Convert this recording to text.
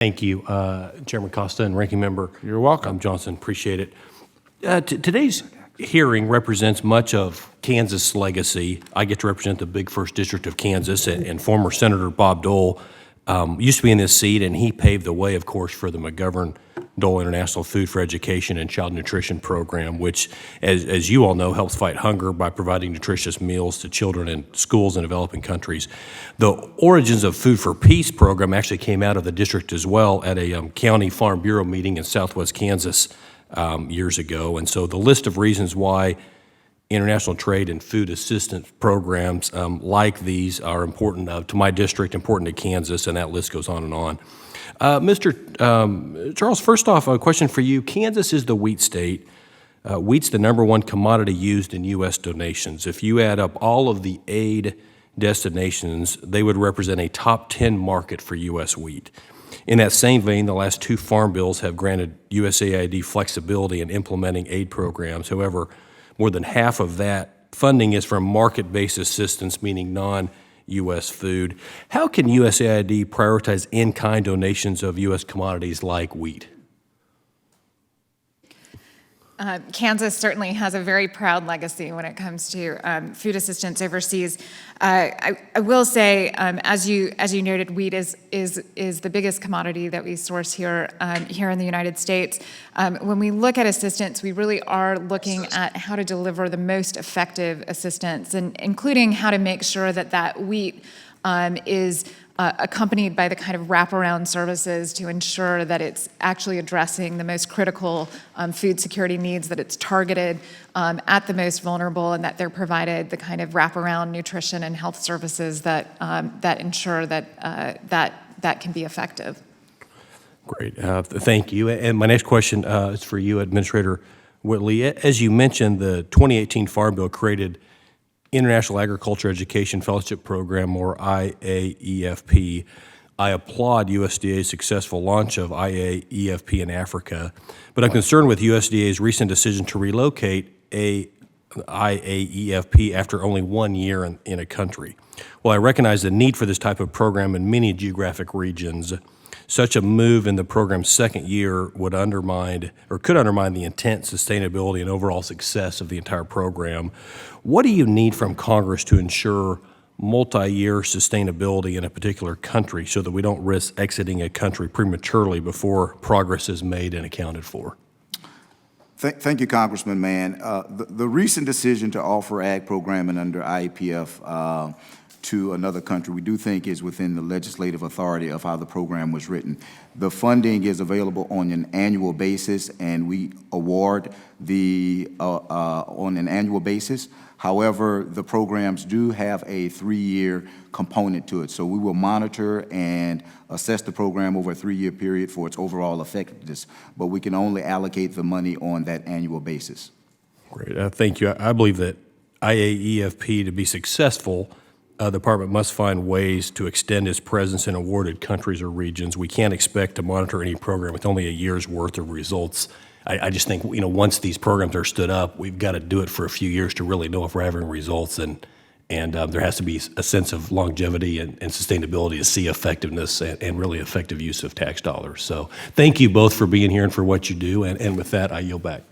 Thank you, Chairman Costa and Ranking Member. You're welcome. Johnson. Appreciate it. Today's hearing represents much of Kansas' legacy. I get to represent the big 1st District of Kansas, and former Senator Bob Dole used to be in this seat, and he paved the way, of course, for the McGovern-Dole International Food for Education and Child Nutrition Program, which, as you all know, helps fight hunger by providing nutritious meals to children in schools in developing countries. The Origins of Food for Peace program actually came out of the district as well at a County Farm Bureau meeting in southwest Kansas years ago. And so the list of reasons why international trade and food assistance programs like these are important to my district, important to Kansas, and that list goes on and on. Mr. Charles, first off, a question for you. Kansas is the wheat state. Wheat's the #1 commodity used in U.S. donations. If you add up all of the aid destinations, they would represent a top 10 market for U.S. wheat. In that same vein, the last 2 farm bills have granted USAID flexibility in implementing aid programs. However, more than half of that funding is from market-based assistance, meaning non-U.S. food. How can USAID prioritize in-kind donations of U.S. commodities like wheat? Kansas certainly has a very proud legacy when it comes to food assistance overseas. I will say, as you noted, wheat is the biggest commodity that we source here in the United States. When we look at assistance, we really are looking at how to deliver the most effective assistance, and including how to make sure that that wheat is accompanied by the kind of wraparound services to ensure that it's actually addressing the most critical food security needs, that it's targeted at the most vulnerable, and that they're provided the kind of wraparound nutrition and health services that ensure that can be effective. Great, thank you. And my next question is for you, Administrator Whitley. As you mentioned, the 2018 Farm Bill created International Agriculture Education Fellowship Program, or IAEFP. I applaud USDA's successful launch of IAEFP in Africa, but I'm concerned with USDA's recent decision to relocate IAEFP after only 1 year in a country. While I recognize the need for this type of program in many geographic regions, such a move in the program's 2nd year would undermine, or could undermine, the intent, sustainability, and overall success of the entire program. What do you need from Congress to ensure multi-year sustainability in a particular country so that we don't risk exiting a country prematurely before progress is made and accounted for? Thank you, Congressman Mann. The recent decision to offer ag programming under IEPF to another country, we do think is within the legislative authority of how the program was written. The funding is available on an annual basis, and we award on an annual basis. However, the programs do have a 3-year component to it. So we will monitor and assess the program over a 3-year period for its overall effectiveness, but we can only allocate the money on that annual basis. Great, thank you. I believe that IAEFP, to be successful, the department must find ways to extend its presence in awarded countries or regions. We can't expect to monitor any program with only a year's worth of results. I just think, once these programs are stood up, we've got to do it for a few years to really know if we're having results, and there has to be a sense of longevity and sustainability to see effectiveness and really effective use of tax dollars. So thank you both for being here and for what you do, and with that, I yield back.